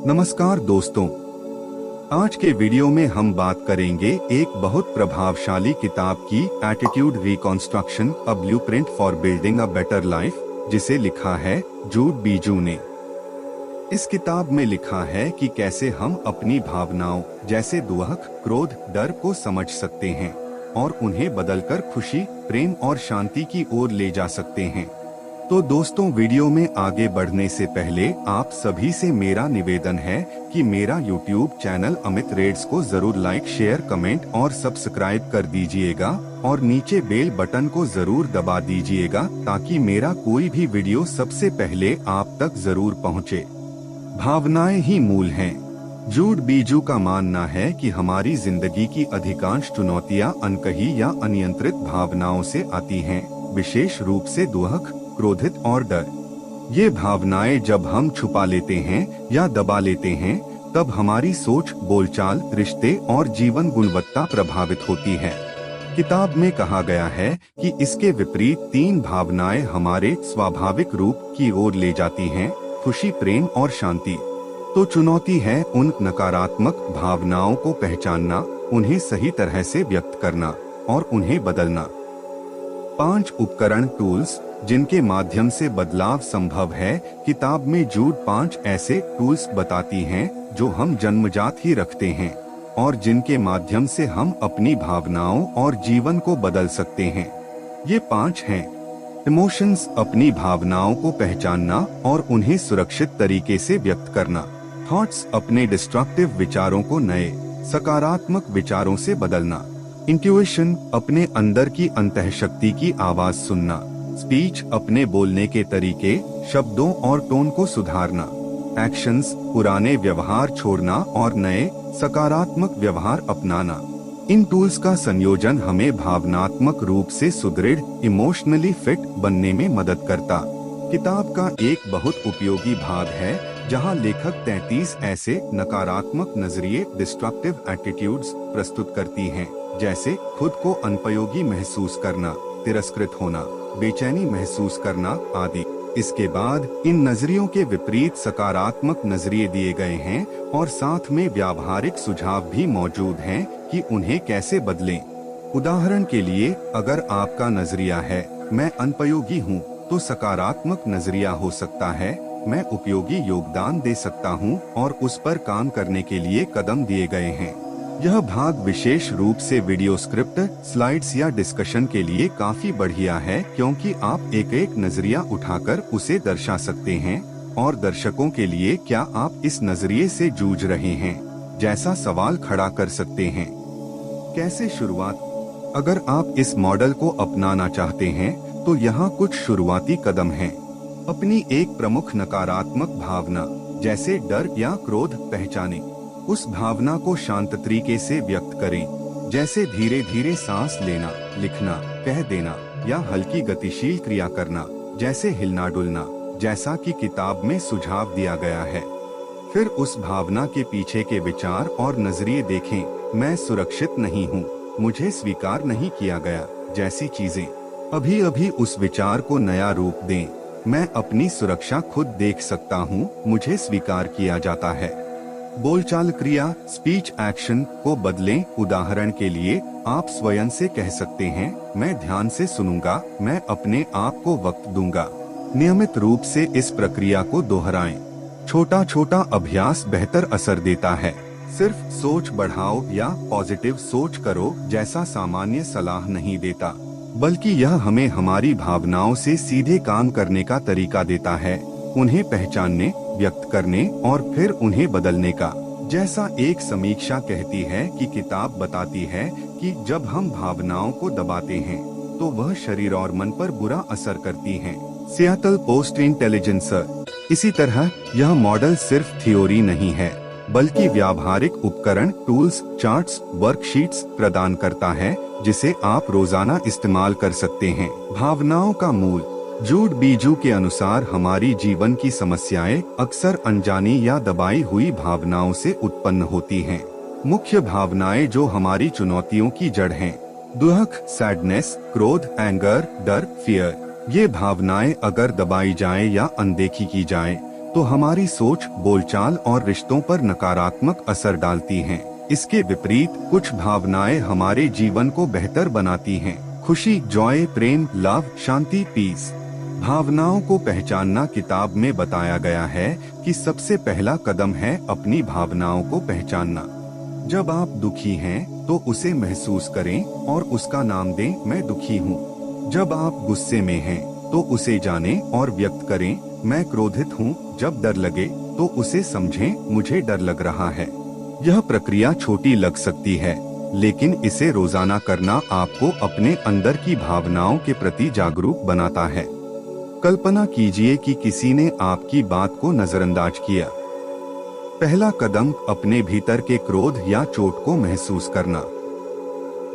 नमस्कार दोस्तों, आज के वीडियो में हम बात करेंगे एक बहुत प्रभावशाली किताब की attitude reconstruction a blueprint for building a better life, जिसे लिखा है जूड बीजू ने। इस किताब में लिखा है कि कैसे हम अपनी भावनाओं जैसे दुख, क्रोध, डर को समझ सकते हैं और उन्हें बदलकर खुशी, प्रेम और शांति की ओर ले जा सकते हैं। तो दोस्तों, वीडियो में आगे बढ़ने से पहले आप सभी से मेरा निवेदन है कि मेरा YouTube चैनल अमित रेड्स को जरूर लाइक, शेयर, कमेंट और सब्सक्राइब कर दीजिएगा और नीचे बेल बटन को जरूर दबा दीजिएगा ताकि मेरा कोई भी वीडियो सबसे पहले आप तक जरूर पहुंचे। भावनाएं ही मूल हैं। जूड बीजू का मानना है कि हमारी जिंदगी की अधिकांश चुनौतियां अनकही या अनियंत्रित भावनाओं से आती हैं, विशेष रूप से दुख, क्रोधित और डर। ये भावनाएं जब हम छुपा लेते हैं या दबा लेते हैं, तब हमारी सोच, बोलचाल, रिश्ते और जीवन गुणवत्ता प्रभावित होती है। किताब में कहा गया है कि इसके विपरीत 3 भावनाएं हमारे स्वाभाविक रूप की ओर ले जाती हैं: खुशी, प्रेम और शांति। तो चुनौती है उन नकारात्मक भावनाओं को पहचानना, उन्हें सही तरह से व्यक्त करना और उन्हें बदलना। 5 उपकरण, टूल्स जिनके माध्यम से बदलाव संभव है। किताब में जूड 5 ऐसे टूल्स बताती हैं जो हम जन्मजात ही रखते हैं और जिनके माध्यम से हम अपनी भावनाओं और जीवन को बदल सकते हैं। ये 5 हैं: इमोशंस, अपनी भावनाओं को पहचानना और उन्हें सुरक्षित तरीके से व्यक्त करना। थॉट्स, अपने डिस्ट्रक्टिव विचारों को नए सकारात्मक विचारों से बदलना। इंट्यूशन, अपने अंदर की अंतःशक्ति की आवाज सुनना। स्पीच, अपने बोलने के तरीके, शब्दों और टोन को सुधारना। एक्शंस, पुराने व्यवहार छोड़ना और नए सकारात्मक व्यवहार अपनाना। इन टूल्स का संयोजन हमें भावनात्मक रूप से सुदृढ़, इमोशनली फिट बनने में मदद करता। किताब का एक बहुत उपयोगी भाग है जहां लेखक 33 ऐसे नकारात्मक नजरिए, डिस्ट्रक्टिव एटीट्यूड्स प्रस्तुत करती हैं, जैसे खुद को अनुपयोगी महसूस करना, तिरस्कृत होना, बेचैनी महसूस करना आदि। इसके बाद इन नजरियों के विपरीत सकारात्मक नजरिए दिए गए हैं और साथ में व्यावहारिक सुझाव भी मौजूद हैं कि उन्हें कैसे बदलें। उदाहरण के लिए, अगर आपका नजरिया है मैं अनुपयोगी हूँ, तो सकारात्मक नजरिया हो सकता है मैं उपयोगी योगदान दे सकता हूँ और उस पर काम करने के लिए कदम दिए गए हैं। यह भाग विशेष रूप से वीडियो स्क्रिप्ट, स्लाइड्स या डिस्कशन के लिए काफी बढ़िया है, क्योंकि आप एक एक नजरिया उठाकर उसे दर्शा सकते हैं और दर्शकों के लिए क्या आप इस नजरिए से जूझ रहे हैं जैसा सवाल खड़ा कर सकते हैं। कैसे शुरुआत? अगर आप इस मॉडल को अपनाना चाहते हैं तो यहाँ कुछ शुरुआती कदम हैं। अपनी एक प्रमुख नकारात्मक भावना जैसे डर या क्रोध पहचानें। उस भावना को शांत तरीके से व्यक्त करें, जैसे धीरे धीरे सांस लेना, लिखना, कह देना या हल्की गतिशील क्रिया करना, जैसे हिलना डुलना, जैसा कि किताब में सुझाव दिया गया है। फिर उस भावना के पीछे के विचार और नजरिए देखें। मैं सुरक्षित नहीं हूँ, मुझे स्वीकार नहीं किया गया जैसी चीजें। अभी अभी उस विचार को नया रूप दें। मैं अपनी सुरक्षा खुद देख सकता हूँ, मुझे स्वीकार किया जाता है। बोलचाल क्रिया, स्पीच एक्शन को बदलें। उदाहरण के लिए, आप स्वयं से कह सकते हैं, मैं ध्यान से सुनूंगा, मैं अपने आप को वक्त दूंगा। नियमित रूप से इस प्रक्रिया को दोहराएं। छोटा छोटा अभ्यास बेहतर असर देता है। सिर्फ सोच बढ़ाओ या पॉजिटिव सोच करो जैसा सामान्य सलाह नहीं देता, बल्कि यह हमें हमारी भावनाओं से सीधे काम करने का तरीका देता है, उन्हें पहचानने, व्यक्त करने और फिर उन्हें बदलने का। जैसा एक समीक्षा कहती है कि किताब बताती है कि जब हम भावनाओं को दबाते हैं तो वह शरीर और मन पर बुरा असर करती हैं। Seattle Post Intelligencer. इसी तरह यह मॉडल सिर्फ थ्योरी नहीं है, बल्कि व्यावहारिक उपकरण, टूल्स, चार्ट्स, वर्कशीट्स प्रदान करता है जिसे आप रोजाना इस्तेमाल कर सकते हैं। भावनाओं का मूल। जूड बीजू के अनुसार हमारी जीवन की समस्याएं अक्सर अनजानी या दबाई हुई भावनाओं से उत्पन्न होती हैं। मुख्य भावनाएं जो हमारी चुनौतियों की जड़ हैं: दुख, सैडनेस, क्रोध, एंगर, डर, फियर। ये भावनाएं अगर दबाई जाएं या अनदेखी की जाएं, तो तो हमारी सोच, बोलचाल और रिश्तों पर नकारात्मक असर डालती हैं। इसके विपरीत कुछ भावनाएं हमारे जीवन को बेहतर बनाती हैं। खुशी, जॉय, प्रेम, लव, शांति, पीस। भावनाओं को पहचानना। किताब में बताया गया है कि सबसे पहला कदम है अपनी भावनाओं को पहचानना। जब आप दुखी हैं, तो उसे महसूस करें और उसका नाम दें, मैं दुखी हूँ। जब आप गुस्से में हैं, तो उसे जानें और व्यक्त करें, मैं क्रोधित हूँ। जब डर लगे, तो उसे समझें, मुझे डर लग रहा है। यह प्रक्रिया छोटी लग सकती है, लेकिन इसे रोजाना करना आपको अपने अंदर की भावनाओं के प्रति जागरूक बनाता है। कल्पना कीजिए कि किसी ने आपकी बात को नजरअंदाज किया। पहला कदम अपने भीतर के क्रोध या चोट को महसूस करना।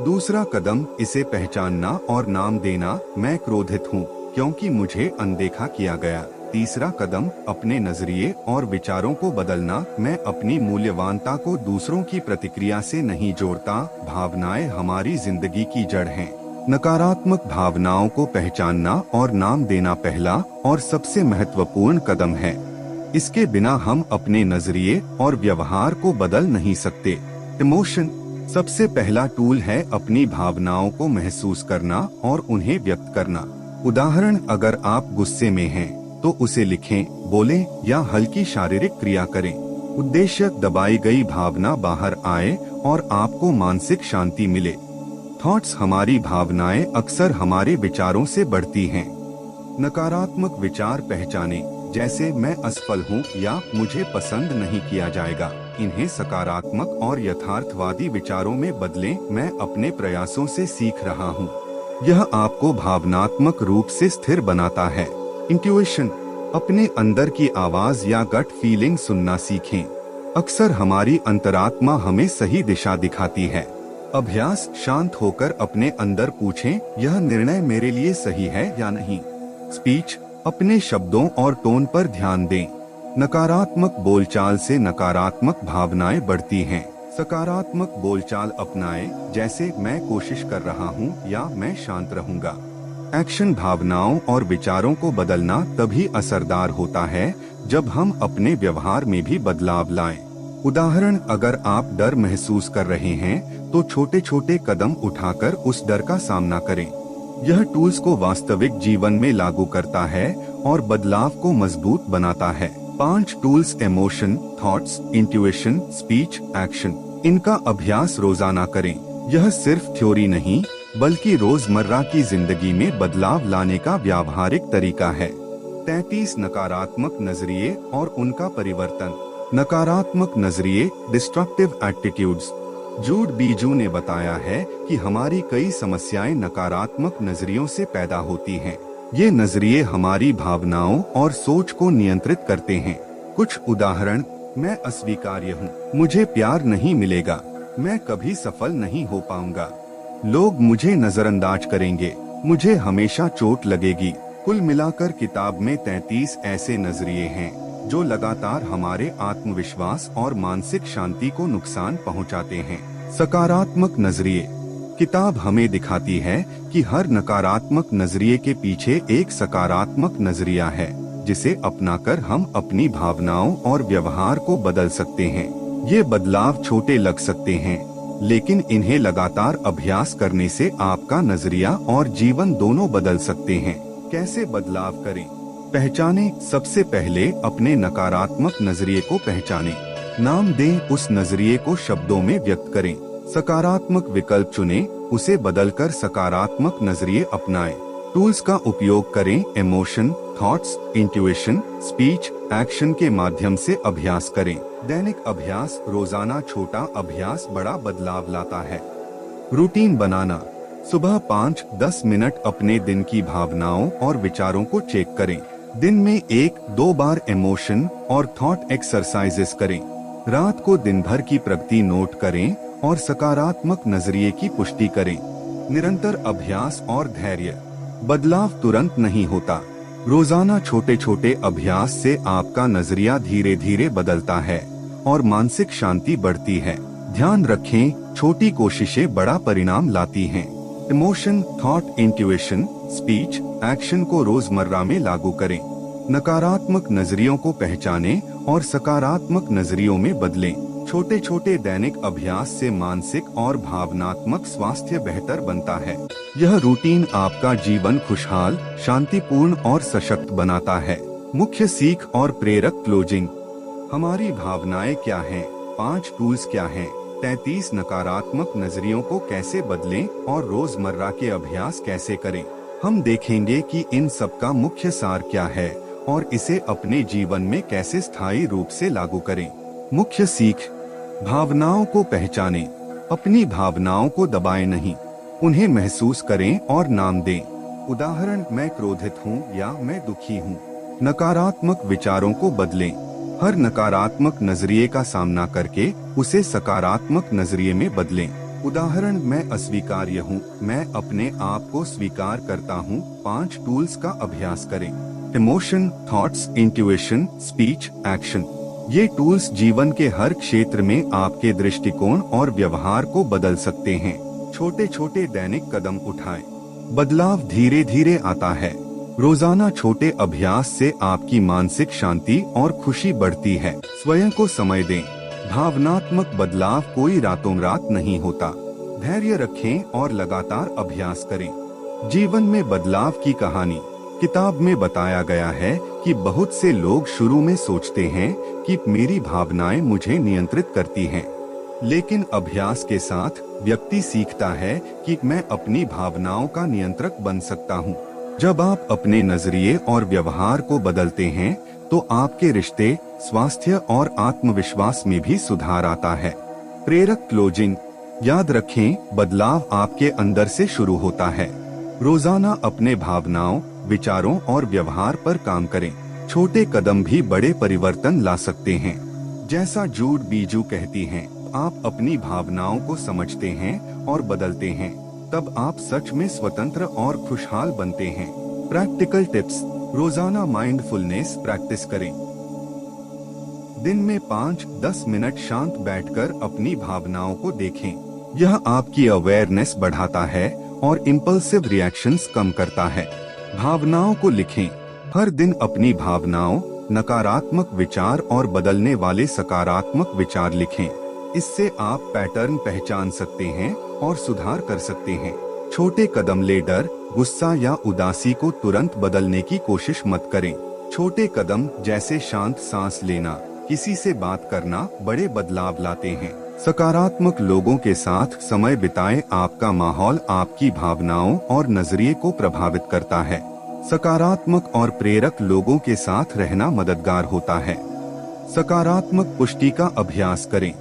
दूसरा कदम इसे पहचानना और नाम देना, मैं क्रोधित हूँ क्योंकि मुझे अनदेखा किया गया। तीसरा कदम अपने नजरिए और विचारों को बदलना, मैं अपनी मूल्यवानता को दूसरों की प्रतिक्रिया से नहीं जोड़ता। भावनाएं हमारी जिंदगी की जड़ हैं। नकारात्मक भावनाओं को पहचानना और नाम देना पहला और सबसे महत्वपूर्ण कदम है। इसके बिना हम अपने नजरिए और व्यवहार को बदल नहीं सकते। इमोशन सबसे पहला टूल है अपनी भावनाओं को महसूस करना और उन्हें व्यक्त करना। उदाहरण, अगर आप गुस्से में हैं, तो उसे लिखें, बोलें या हल्की शारीरिक क्रिया करें। उद्देश्य, दबाई गई भावना बाहर आए और आपको मानसिक शांति मिले। थॉट्स, हमारी भावनाएं अक्सर हमारे विचारों से बढ़ती हैं। नकारात्मक विचार पहचानें, जैसे मैं असफल हूँ या मुझे पसंद नहीं किया जाएगा। इन्हें सकारात्मक और यथार्थवादी विचारों में बदलें, मैं अपने प्रयासों से सीख रहा हूँ। यह आपको भावनात्मक रूप से स्थिर बनाता है। इंट्यूशन, अपने अंदर की आवाज या गट फीलिंग सुनना सीखें। अक्सर हमारी अंतरात्मा हमें सही दिशा दिखाती है। अभ्यास, शांत होकर अपने अंदर पूछें, यह निर्णय मेरे लिए सही है या नहीं। स्पीच, अपने शब्दों और टोन पर ध्यान दें। नकारात्मक बोलचाल से नकारात्मक भावनाएं बढ़ती हैं। सकारात्मक बोलचाल अपनाएं, जैसे मैं कोशिश कर रहा हूँ या मैं शांत रहूंगा। एक्शन, भावनाओं और विचारों को बदलना तभी असरदार होता है जब हम अपने व्यवहार में भी बदलाव लाएं। उदाहरण, अगर आप डर महसूस कर रहे हैं, तो छोटे छोटे कदम उठाकर उस डर का सामना करें। यह टूल्स को वास्तविक जीवन में लागू करता है और बदलाव को मजबूत बनाता है। 5 tools, emotion, thoughts, intuition, speech, action. इनका अभ्यास रोजाना करें। यह सिर्फ थ्योरी नहीं, बल्कि रोजमर्रा की जिंदगी में बदलाव लाने का व्यावहारिक तरीका है। 33 नकारात्मक नजरिए और उनका परिवर्तन। नकारात्मक नजरिए, डिस्ट्रक्टिव एटीट्यूड्स। जूड बीजू ने बताया है कि हमारी कई समस्याएं नकारात्मक नजरियों से पैदा होती हैं। ये नजरिए हमारी भावनाओं और सोच को नियंत्रित करते हैं। कुछ उदाहरण, मैं अस्वीकार्य हूँ, मुझे प्यार नहीं मिलेगा, मैं कभी सफल नहीं हो पाऊंगा, लोग मुझे नजरअंदाज करेंगे, मुझे हमेशा चोट लगेगी। कुल मिलाकर किताब में 33 ऐसे नजरिए हैं जो लगातार हमारे आत्मविश्वास और मानसिक शांति को नुकसान पहुंचाते हैं। सकारात्मक नजरिए। किताब हमें दिखाती है कि हर नकारात्मक नजरिए के पीछे एक सकारात्मक नजरिया है, जिसे अपनाकर हम अपनी भावनाओं और व्यवहार को बदल सकते हैं। ये बदलाव छोटे लग सकते हैं, लेकिन इन्हें लगातार अभ्यास करने से आपका नजरिया और जीवन दोनों बदल सकते हैं। कैसे बदलाव करें? पहचानें। सबसे पहले अपने नकारात्मक नजरिए को पहचानें। नाम दें, उस नजरिए को शब्दों में व्यक्त करें। सकारात्मक विकल्प चुनें, उसे बदलकर सकारात्मक नजरिए अपनाएं। टूल्स का उपयोग करें। Emotion, thoughts, intuition, speech, action के माध्यम से अभ्यास करें। दैनिक अभ्यास। रोजाना छोटा अभ्यास बड़ा बदलाव लाता है। रूटीन बनाना। सुबह 5-10 मिनट अपने दिन की भावनाओं और विचारों को चेक करें। दिन में 1-2 बार इमोशन और थॉट एक्सरसाइजेस करें। रात को दिन भर की प्रगति नोट करें और सकारात्मक नजरिए की पुष्टि करें। निरंतर अभ्यास और धैर्य। बदलाव तुरंत नहीं होता। रोजाना छोटे छोटे अभ्यास से आपका नजरिया धीरे धीरे बदलता है और मानसिक शांति बढ़ती है। ध्यान रखें, छोटी कोशिशें बड़ा परिणाम लाती हैं। Emotion, thought, intuition, speech, action को रोजमर्रा में लागू करें। नकारात्मक नजरियों को पहचानें और सकारात्मक नजरियों में बदलें। छोटे छोटे दैनिक अभ्यास से मानसिक और भावनात्मक स्वास्थ्य बेहतर बनता है। यह रूटीन आपका जीवन खुशहाल, शांतिपूर्ण और सशक्त बनाता है। मुख्य सीख और प्रेरक क्लोजिंग। हमारी भावनाएं क्या हैं? 5 टूल्स क्या हैं? 33 नकारात्मक नजरियों को कैसे बदलें और रोजमर्रा के अभ्यास कैसे करें। हम देखेंगे कि इन सब का मुख्य सार क्या है और इसे अपने जीवन में कैसे स्थायी रूप से लागू करें। मुख्य सीख। भावनाओं को पहचानें। अपनी भावनाओं को दबाएं नहीं, उन्हें महसूस करें और नाम दें। उदाहरण, मैं क्रोधित हूँ या मैं दुखी हूँ। नकारात्मक विचारों को बदलें। हर नकारात्मक नजरिए का सामना करके उसे सकारात्मक नजरिए में बदलें। उदाहरण, मैं अस्वीकार्य हूँ, मैं अपने आप को स्वीकार करता हूँ। 5 टूल्स का अभ्यास करें। Emotion, thoughts, intuition, speech, action. ये टूल्स जीवन के हर क्षेत्र में आपके दृष्टिकोण और व्यवहार को बदल सकते हैं। छोटे छोटे दैनिक कदम उठाएं। बदलाव धीरे धीरे आता है। रोजाना छोटे अभ्यास से आपकी मानसिक शांति और खुशी बढ़ती है। स्वयं को समय दें। भावनात्मक बदलाव कोई रातों रात नहीं होता। धैर्य रखें और लगातार अभ्यास करें। जीवन में बदलाव की कहानी। किताब में बताया गया है कि बहुत से लोग शुरू में सोचते हैं कि मेरी भावनाएं मुझे नियंत्रित करती हैं, लेकिन अभ्यास के साथ व्यक्ति सीखता है कि मैं अपनी भावनाओं का नियंत्रक बन सकता हूं। जब आप अपने नजरिए और व्यवहार को बदलते हैं तो आपके रिश्ते, स्वास्थ्य और आत्मविश्वास में भी सुधार आता है। प्रेरक क्लोजिंग। याद रखें, बदलाव आपके अंदर से शुरू होता है। रोजाना अपने भावनाओं, विचारों और व्यवहार पर काम करें। छोटे कदम भी बड़े परिवर्तन ला सकते हैं। जैसा जूड बीजू कहती हैं, आप अपनी भावनाओं को समझते हैं और बदलते हैं, तब आप सच में स्वतंत्र और खुशहाल बनते हैं। Practical tips. रोजाना माइंडफुलनेस प्रैक्टिस करें। दिन में 5-10 मिनट शांत बैठकर अपनी भावनाओं को देखें। यह आपकी अवेयरनेस बढ़ाता है और इम्पल्सिव रिएक्शंस कम करता है। भावनाओं को लिखें। हर दिन अपनी भावनाओं, नकारात्मक विचार और बदलने वाले सकारात्मक विचार लिखें। इससे आप पैटर्न पहचान सकते हैं और सुधार कर सकते हैं। छोटे कदम ले। डर, गुस्सा या उदासी को तुरंत बदलने की कोशिश मत करें। छोटे कदम जैसे शांत सांस लेना, किसी से बात करना बड़े बदलाव लाते हैं। सकारात्मक लोगों के साथ समय बिताएं। आपका माहौल आपकी भावनाओं और नजरिए को प्रभावित करता है। सकारात्मक और प्रेरक लोगों के साथ रहना मददगार होता है। सकारात्मक पुष्टि का अभ्यास करें।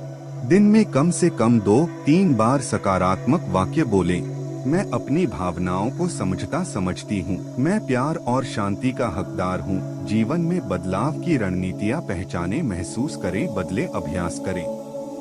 दिन में कम से कम 2-3 बार सकारात्मक वाक्य बोलें। मैं अपनी भावनाओं को समझती हूँ। मैं प्यार और शांति का हकदार हूँ। जीवन में बदलाव की रणनीतियाँ पहचानें, महसूस करें, बदले अभ्यास करें।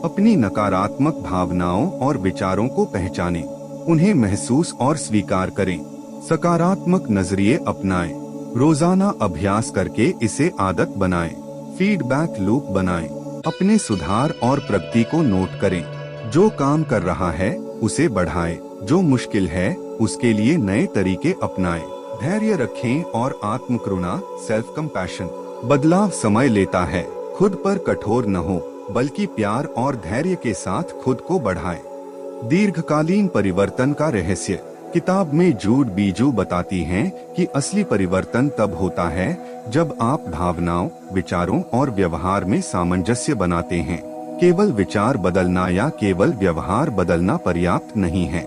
अपनी नकारात्मक भावनाओं और विचारों को पहचानें, उन्हें महसूस और स्वीकार करें। सकारात्मक नजरिए अपनाएं। रोजाना अभ्यास करके इसे आदत बनाएं। फीडबैक लूप बनाएं। अपने सुधार और प्रगति को नोट करें। जो काम कर रहा है उसे बढ़ाएं, जो मुश्किल है उसके लिए नए तरीके अपनाएं। धैर्य रखें और आत्मकरुणा, सेल्फ कंपैशन। बदलाव समय लेता है। खुद पर कठोर न हो, बल्कि प्यार और धैर्य के साथ खुद को बढ़ाएं। दीर्घकालीन परिवर्तन का रहस्य। किताब में जूड बीजू बताती हैं कि असली परिवर्तन तब होता है जब आप भावनाओं, विचारों और व्यवहार में सामंजस्य बनाते हैं। केवल विचार बदलना या केवल व्यवहार बदलना पर्याप्त नहीं है।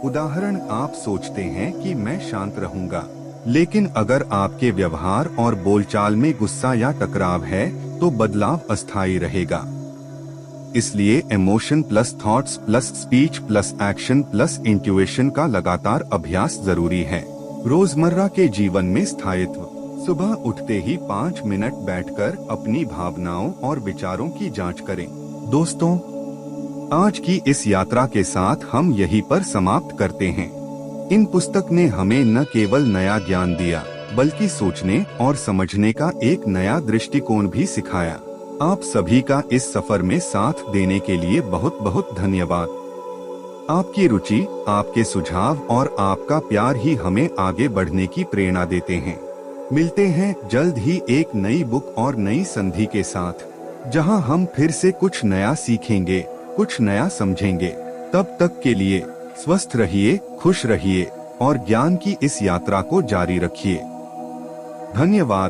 उदाहरण, आप सोचते हैं कि मैं शांत रहूंगा, लेकिन अगर आपके व्यवहार और बोलचाल में गुस्सा या टकराव है तो बदलाव अस्थायी रहेगा। इसलिए emotion plus thoughts plus speech plus action plus intuition का लगातार अभ्यास जरूरी है। रोजमर्रा के जीवन में स्थायित्व। सुबह उठते ही 5 मिनट बैठकर अपनी भावनाओं और विचारों की जांच करें। दोस्तों, आज की इस यात्रा के साथ हम यहीं पर समाप्त करते हैं। इन पुस्तक ने हमें न केवल नया ज्ञान दिया, बल्कि सोचने और समझने का एक नया दृष्टिकोण भी सिखाया। आप सभी का इस सफर में साथ देने के लिए बहुत बहुत धन्यवाद। आपकी रुचि, आपके सुझाव और आपका प्यार ही हमें आगे बढ़ने की प्रेरणा देते हैं। मिलते हैं जल्द ही एक नई बुक और नई संधि के साथ, जहां हम फिर से कुछ नया सीखेंगे, कुछ नया समझेंगे। तब तक के लिए स्वस्थ रहिए, खुश रहिए और ज्ञान की इस यात्रा को जारी रखिए। धन्यवाद।